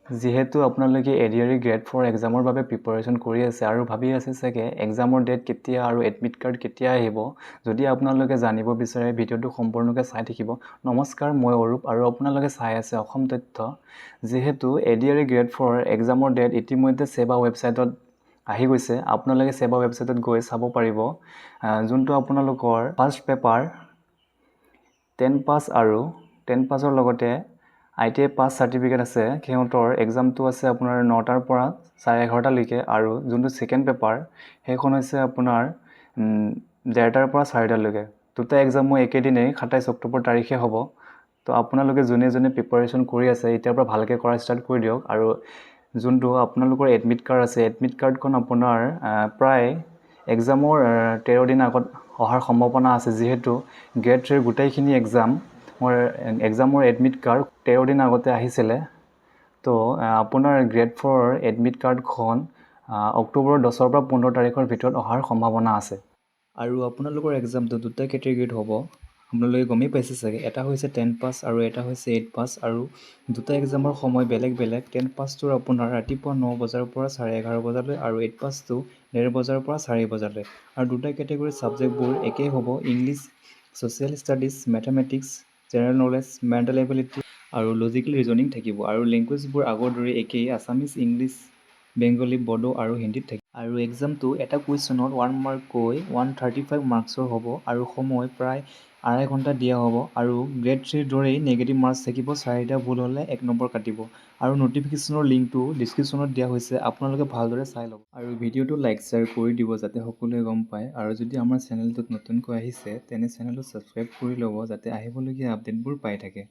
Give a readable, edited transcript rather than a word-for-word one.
যিহেতু আপোনালোকে ADRE grade 4 এক্সামৰ বাবে প্ৰিপাৰেশ্যন কৰি আছে আৰু ভাবি আছে চাগে এক্সামৰ ডেট কেতিয়া আৰু এডমিট কাৰ্ড কেতিয়া আহিব, যদি আপোনালোকে জানিব বিচাৰে ভিডিঅ'টো সম্পূৰ্ণকৈ চাই থাকিব। নমস্কাৰ, মই অৰূপ আৰু আপোনালোকে চাই আছে অসম তথ্য। যিহেতু এডিআৰই গ্ৰেড 4 এক্সামৰ ডেট ইতিমধ্যে ছেবা ৱেবছাইটত আহি গৈছে, আপোনালোকে ছেবা ৱেবছাইটত গৈ চাব পাৰিব। যোনটো আপোনালোকৰ ফাৰ্ষ্ট পেপাৰ 10 পাছ আৰু 10 পাছৰ লগতে ITI পাছ চাৰ্টিফিকেট আছে, সিহঁতৰ এক্সামটো আছে আপোনাৰ 9টাৰ পৰা 11:30লৈকে। আৰু যোনটো ছেকেণ্ড পেপাৰ সেইখন হৈছে আপোনাৰ 1:30টাৰ পৰা 4টালৈকে। দুটা এক্সামো একেদিনেই 27 অক্টোবৰ তাৰিখে হ'ব। তো আপোনালোকে যোনে যোনে প্ৰিপাৰেশ্যন কৰি আছে এতিয়াৰ পৰা ভালকৈ কৰা ষ্টাৰ্ট কৰি দিয়ক। আৰু যোনটো আপোনালোকৰ এডমিট কাৰ্ড আছে, এডমিট কাৰ্ডখন আপোনাৰ প্ৰায় এক্সামৰ 13 দিন আগত অহাৰ সম্ভাৱনা আছে। যিহেতু গ্ৰেড 3 গোটেইখিনি এক্সামৰ এডমিট কাৰ্ড 13 দিন আগতে আহিছিলে। তো আপোনাৰ গ্ৰেড 4 এডমিট কাৰ্ডখন অক্টোবৰৰ 10ৰ পৰা 15 তাৰিখৰ ভিতৰত অহাৰ সম্ভাৱনা আছে। আৰু আপোনালোকৰ এক্সামটো দুটা কেটেগৰীত হ'ব, আপোনালোকে গমেই পাইছে চাগে। এটা হৈছে 10 পাছ আৰু এটা হৈছে 8 পাছ। আৰু দুটা এক্সামৰ সময় বেলেগ বেলেগ। 10 পাছটোৰ আপোনাৰ ৰাতিপুৱা 9 বজাৰ পৰা 11:30 বজালৈ আৰু 8 পাছটো 1:30 বজাৰ পৰা 4 বজালৈ। আৰু দুটা কেটেগৰীৰ ছাবজেক্টবোৰ একেই হ'ব, English, social studies, mathematics, general knowledge, mental ability আৰু লজিকেল ৰিজনিং থাকিব। আৰু লেংগুৱেজবোৰ আগৰ দৰে একেই, আছামিজ, ইংলিছ, বেংগলী, বড়ো আৰু হিন্দীত থাকিব। আৰু এক্সামটো এটা কুৱেশ্যনত 1 মাৰ্ককৈ 135 মাৰ্কছৰ হ'ব আৰু সময় প্ৰায় 2.5 ঘণ্টা দিয়া হ'ব। আৰু গ্ৰেড 3ৰ দৰেই নেগেটিভ মাৰ্কছ থাকিব, 4টা ভুল হ'লে 1 নম্বৰ কাটিব। আৰু ন'টিফিকেশ্যনৰ লিংকটো ডিছক্ৰিপশ্যনত দিয়া হৈছে, আপোনালোকে ভালদৰে চাই ল'ব। আৰু ভিডিঅ'টো লাইক শ্বেয়াৰ কৰি দিব যাতে সকলোৱে গম পায়। আৰু যদি আমাৰ চেনেলটোত নতুনকৈ আহিছে তেনে চেনেলটো ছাবস্ক্ৰাইব কৰি ল'ব যাতে আহিবলগীয়া আপডেটবোৰ পাই থাকে।